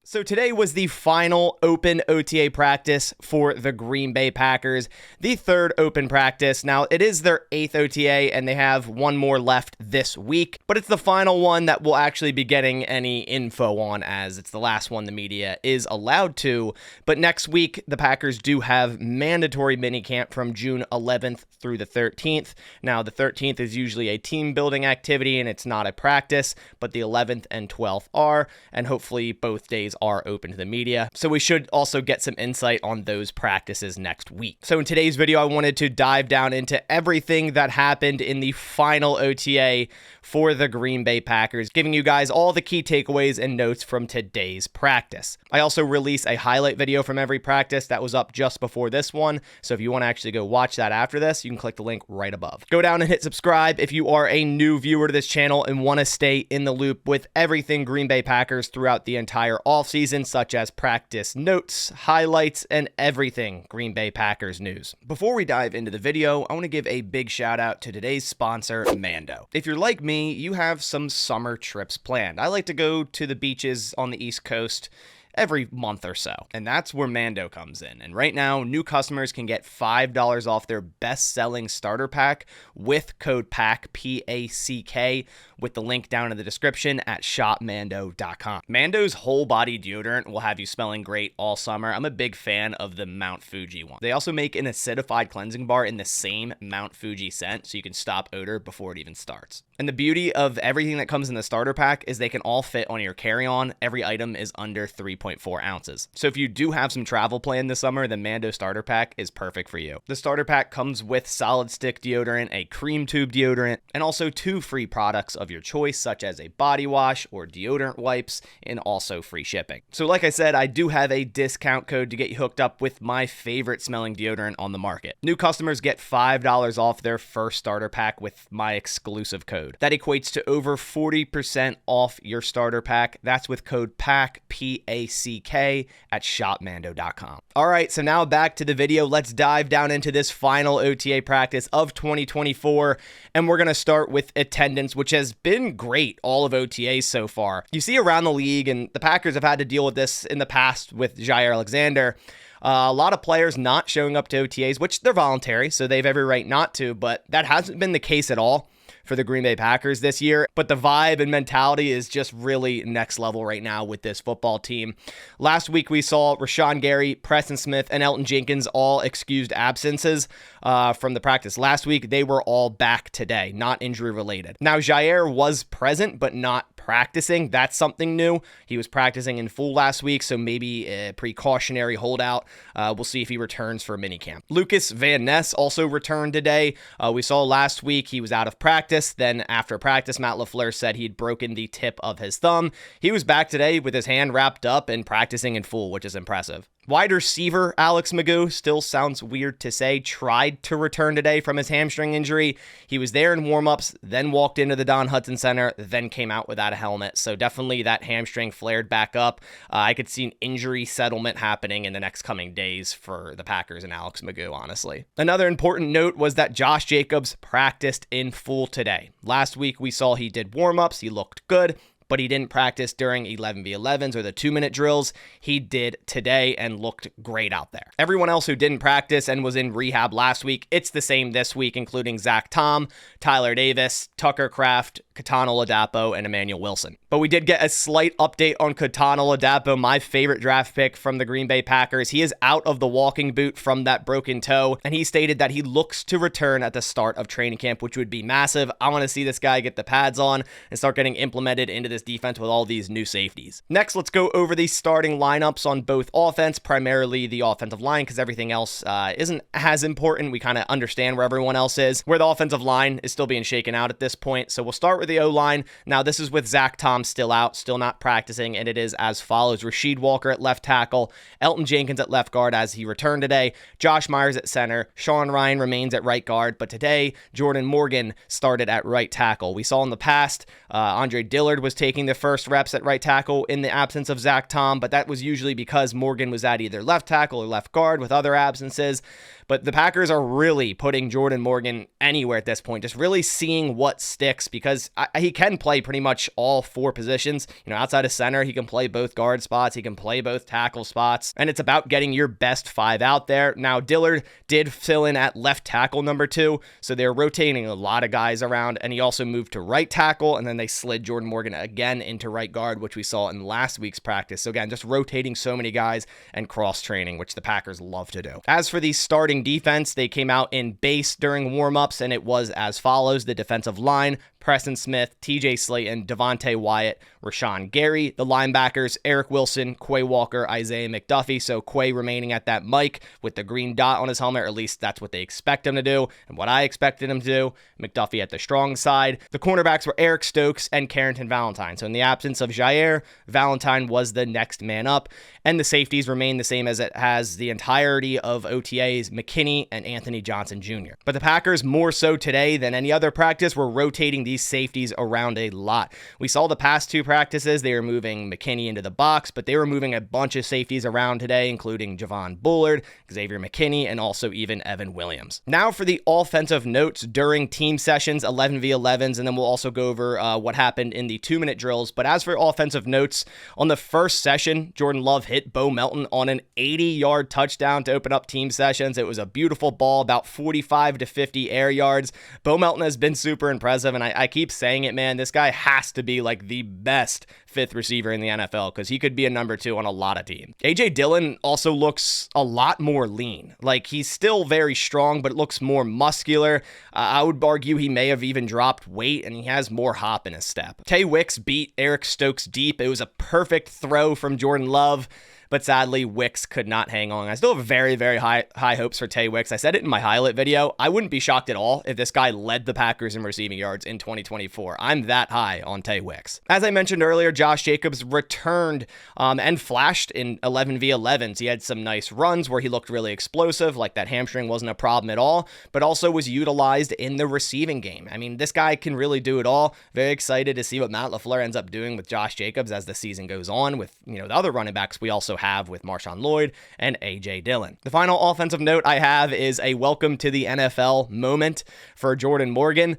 So today was the final open OTA practice for the Green Bay Packers, the third open practice. Now, it is their 8th OTA, and they have one more left this week, but it's the final one that we'll actually be getting any info on, as it's the last one the media is allowed to. But next week, the Packers do have mandatory minicamp from June 11th through the 13th. Now, the 13th is usually a team-building activity, and it's not a practice, but the 11th and 12th are, and hopefully both days are open to the media. So we should also get some insight on those practices next week. So in today's video, I wanted to dive down into everything that happened in the final OTA for the Green Bay Packers, giving you guys all the key takeaways and notes from today's practice. I also release a highlight video from every practice that was up just before this one. So if you want to actually go watch that after this, you can click the link right above. Go down and hit subscribe if you are a new viewer to this channel and want to stay in the loop with everything Green Bay Packers throughout the entire offseason, such as practice notes, highlights, and everything Green Bay Packers news. Before we dive into the video, I want to give a big shout out to today's sponsor, Mando. If you're like me, you have some summer trips planned. I like to go to the beaches on the East Coast every month or so, and that's where Mando comes in. And right now, new customers can get $5 off their best-selling starter pack with code PACK, P-A-C-K, with the link down in the description at shopmando.com. Mando's whole body deodorant will have you smelling great all summer. I'm a big fan of the Mount Fuji one. They also make an acidified cleansing bar in the same Mount Fuji scent, so you can stop odor before it even starts. And the beauty of everything that comes in the starter pack is they can all fit on your carry-on. Every item is under 3.4 ounces. So if you do have some travel planned this summer, the Mando starter pack is perfect for you. The starter pack comes with solid stick deodorant, a cream tube deodorant, and also 2 free products of your choice, such as a body wash or deodorant wipes, and also free shipping. So like I said, I do have a discount code to get you hooked up with my favorite smelling deodorant on the market. New customers get $5 off their first starter pack with my exclusive code. That equates to over 40% off your starter pack. That's with code PACK, P-A-C-K, at shopmando.com. All right, so now back to the video. Let's dive down into this final OTA practice of 2024, and we're going to start with attendance, which has been great all of OTAs so far. You see around the league, and the Packers have had to deal with this in the past with Jaire Alexander, a lot of players not showing up to OTAs, which they're voluntary, so they have every right not to, but that hasn't been the case at all for the Green Bay Packers this year. But the vibe and mentality is just really next level right now with this football team. Last week we saw Rashawn Gary, Preston Smith, and Elton Jenkins all excused absences from the practice last week. They were all back today, not injury related. Now, Jaire was present but not practicing. That's something new. He was practicing in full last week, so maybe a precautionary holdout. We'll see if he returns for minicamp. Lucas Van Ness also returned today. We saw last week he was out of practice. Then after practice, Matt LaFleur said he'd broken the tip of his thumb. He was back today with his hand wrapped up and practicing in full, which is impressive. Wide receiver Alex Magoo, still sounds weird to say, tried to return today from his hamstring injury. He was there in warmups, then walked into the Don Hudson Center, then came out without a helmet. So definitely that hamstring flared back up. I could see an injury settlement happening in the next coming days for the Packers and Alex Magoo, honestly. Another important note was that Josh Jacobs practiced in full today. Last week we saw he did warmups, he looked good, but he didn't practice during 11v11s or the 2-minute drills. He did today and looked great out there. Everyone else who didn't practice and was in rehab last week, it's the same this week, including Zach Tom, Tyler Davis, Tucker Kraft, Katana Ladapo, and Emmanuel Wilson. But we did get a slight update on Katana Ladapo, my favorite draft pick from the Green Bay Packers. He is out of the walking boot from that broken toe, and he stated that he looks to return at the start of training camp, which would be massive. I want to see this guy get the pads on and start getting implemented into this defense with all these new safeties. Next, let's go over the starting lineups on both offense, primarily the offensive line, because everything else isn't as important. We kind of understand where everyone else is, where the offensive line is still being shaken out at this point. So we'll start with the O-line. Now, this is with Zach Tom still out, still not practicing, and it is as follows. Rasheed Walker at left tackle, Elton Jenkins at left guard as he returned today, Josh Myers at center, Sean Ryan remains at right guard, but today, Jordan Morgan started at right tackle. We saw in the past, Andre Dillard was taking the first reps at right tackle in the absence of Zach Tom, but that was usually because Morgan was at either left tackle or left guard with other absences. But the Packers are really putting Jordan Morgan anywhere at this point, just really seeing what sticks, because he can play pretty much all 4 positions. Outside of center, he can play both guard spots. He can play both tackle spots. And it's about getting your best 5 out there. Now, Dillard did fill in at left tackle number 2, so they're rotating a lot of guys around. And he also moved to right tackle, and then they slid Jordan Morgan again into right guard, which we saw in last week's practice. So again, just rotating so many guys and cross-training, which the Packers love to do. As for the starting defense, they came out in base during warm-ups, and it was as follows. The defensive line: Preston Smith, TJ Slayton, Devontae Wyatt, Rashawn Gary. The linebackers: Eric Wilson, Quay Walker, Isaiah McDuffie. So Quay remaining at that mic with the green dot on his helmet, or at least that's what they expect him to do and what I expected him to do. McDuffie at the strong side. The cornerbacks were Eric Stokes and Carrington Valentine. So in the absence of Jair, Valentine was the next man up. And the safeties remain the same as it has the entirety of OTAs: McKinney and Anthony Johnson Jr. But the Packers, more so today than any other practice, were rotating these safeties around a lot. We saw the past 2 practices, they were moving McKinney into the box, but they were moving a bunch of safeties around today, including Javon Bullard, Xavier McKinney, and also even Evan Williams. Now for the offensive notes during team sessions, 11v11s, and then we'll also go over what happened in the 2-minute drills. But as for offensive notes, on the first session, Jordan Love hit Bo Melton on an 80-yard touchdown to open up team sessions. It was a beautiful ball, about 45 to 50 air yards. Bo Melton has been super impressive, and I keep saying it, man. This guy has to be like the best 5th receiver in the NFL, because he could be a number 2 on a lot of teams. AJ Dillon also looks a lot more lean. Like, he's still very strong, but it looks more muscular. I would argue he may have even dropped weight, and he has more hop in his step. Tay Wicks beat Eric Stokes deep. It was a perfect throw from Jordan Love, but sadly, Wicks could not hang on. I still have very, very high hopes for Tay Wicks. I said it in my highlight video. I wouldn't be shocked at all if this guy led the Packers in receiving yards in 2024. I'm that high on Tay Wicks. As I mentioned earlier, Josh Jacobs returned and flashed in 11v11s. He had some nice runs where he looked really explosive, like that hamstring wasn't a problem at all, but also was utilized in the receiving game. I mean, this guy can really do it all. Very excited to see what Matt LaFleur ends up doing with Josh Jacobs as the season goes on with, the other running backs we also have with Marshawn Lloyd and AJ Dillon. The final offensive note I have is a welcome to the NFL moment for Jordan Morgan.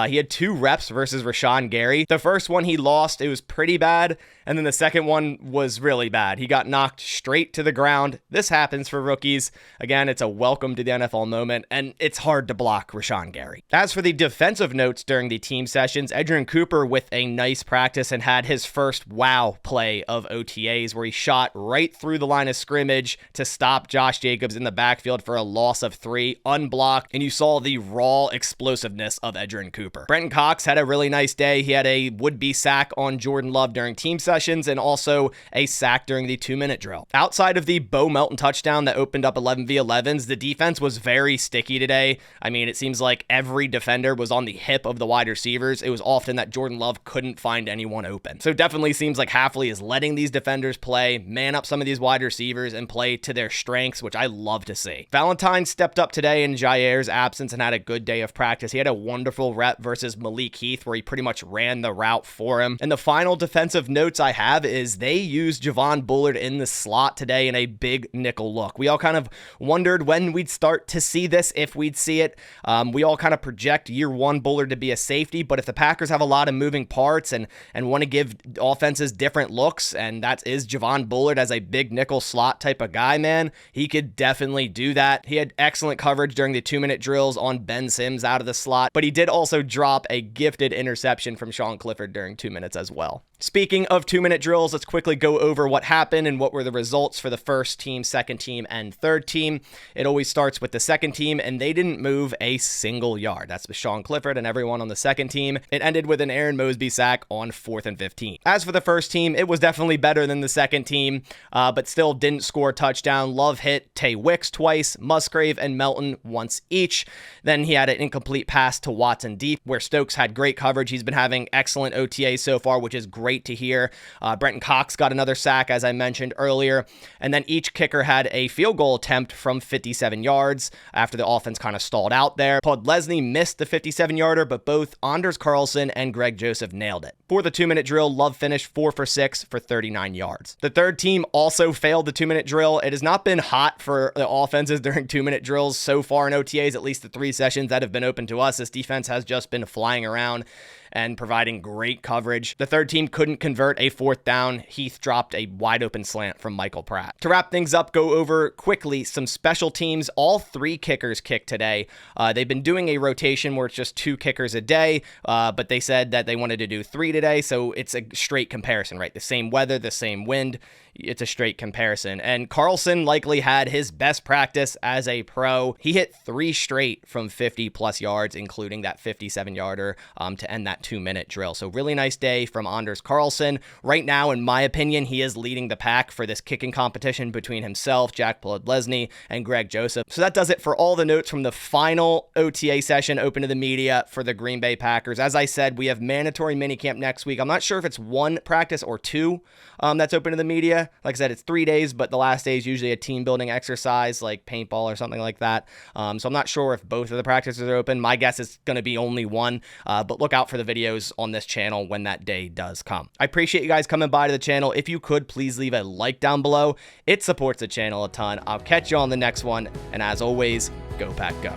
He had 2 reps versus Rashawn Gary. The first one he lost, it was pretty bad, and then the second one was really bad. He got knocked straight to the ground. This happens for rookies. Again, it's a welcome to the NFL moment, and it's hard to block Rashawn Gary. As for the defensive notes during the team sessions, Edgerrin Cooper with a nice practice and had his first wow play of OTAs, where he shot right through the line of scrimmage to stop Josh Jacobs in the backfield for a loss of 3, unblocked, and you saw the raw explosiveness of Edgerrin Cooper. Brenton Cox had a really nice day. He had a would-be sack on Jordan Love during team sessions and also a sack during the 2-minute drill. Outside of the Bo Melton touchdown that opened up 11v11s, the defense was very sticky today. I mean, it seems like every defender was on the hip of the wide receivers. It was often that Jordan Love couldn't find anyone open. So it definitely seems like Hafley is letting these defenders play, man up some of these wide receivers, and play to their strengths, which I love to see. Valentine stepped up today in Jair's absence and had a good day of practice. He had a wonderful rep versus Malik Heath where he pretty much ran the route for him. And the final defensive notes I have is they used Javon Bullard in the slot today in a big nickel look. We all kind of wondered when we'd start to see this, if we'd see it. We all kind of project year 1 Bullard to be a safety, but if the Packers have a lot of moving parts and want to give offenses different looks, and that is Javon Bullard as a big nickel slot type of guy, man, he could definitely do that. He had excellent coverage during the 2-minute drills on Ben Sims out of the slot, but he did also drop a gifted interception from Sean Clifford during 2 minutes as well. Speaking of 2-minute drills, let's quickly go over what happened and what were the results for the first team, second team, and third team. It always starts with the second team, and they didn't move a single yard. That's with Sean Clifford and everyone on the second team. It ended with an Aaron Mosby sack on 4th and 15. As for the first team, it was definitely better than the second team, but still didn't score a touchdown. Love hit Tay Wicks twice, Musgrave and Melton once each. Then he had an incomplete pass to Watson deep, where Stokes had great coverage. He's been having excellent OTA so far, which is great to hear. Brenton Cox got another sack, as I mentioned earlier, and then each kicker had a field goal attempt from 57 yards after the offense kind of stalled out there. Podlesny missed the 57-yarder, but both Anders Carlson and Greg Joseph nailed it. For the 2-minute drill, Love finished 4 for 6 for 39 yards. The third team also failed the 2-minute drill. It has not been hot for the offenses during 2-minute drills so far in OTAs, at least the 3 sessions that have been open to us. This defense has just been flying around. and providing great coverage. The third team couldn't convert a fourth down. Heath dropped a wide open slant from Michael Pratt. To wrap things up, go over quickly some special teams. All 3 kickers kicked today. They've been doing a rotation where it's just 2 kickers a day, but they said that they wanted to do 3 today, so it's a straight comparison, right? The same weather, the same wind. It's a straight comparison. And Carlson likely had his best practice as a pro. He hit 3 straight from 50+ yards, including that 57-yarder to end that 2-minute drill. So really nice day from Anders Carlson. Right now, in my opinion, he is leading the pack for this kicking competition between himself, Jack Podlesny, and Greg Joseph. So that does it for all the notes from the final OTA session open to the media for the Green Bay Packers. As I said, we have mandatory minicamp next week. I'm not sure if it's 1 practice or 2 that's open to the media. Like I said, it's 3 days, but the last day is usually a team building exercise like paintball or something like that. So I'm not sure if both of the practices are open. My guess is going to be only 1, but look out for the videos on this channel when that day does come. I appreciate you guys coming by to the channel. If you could, please leave a like down below. It supports the channel a ton. I'll catch you on the next one. And as always, go Pack Go.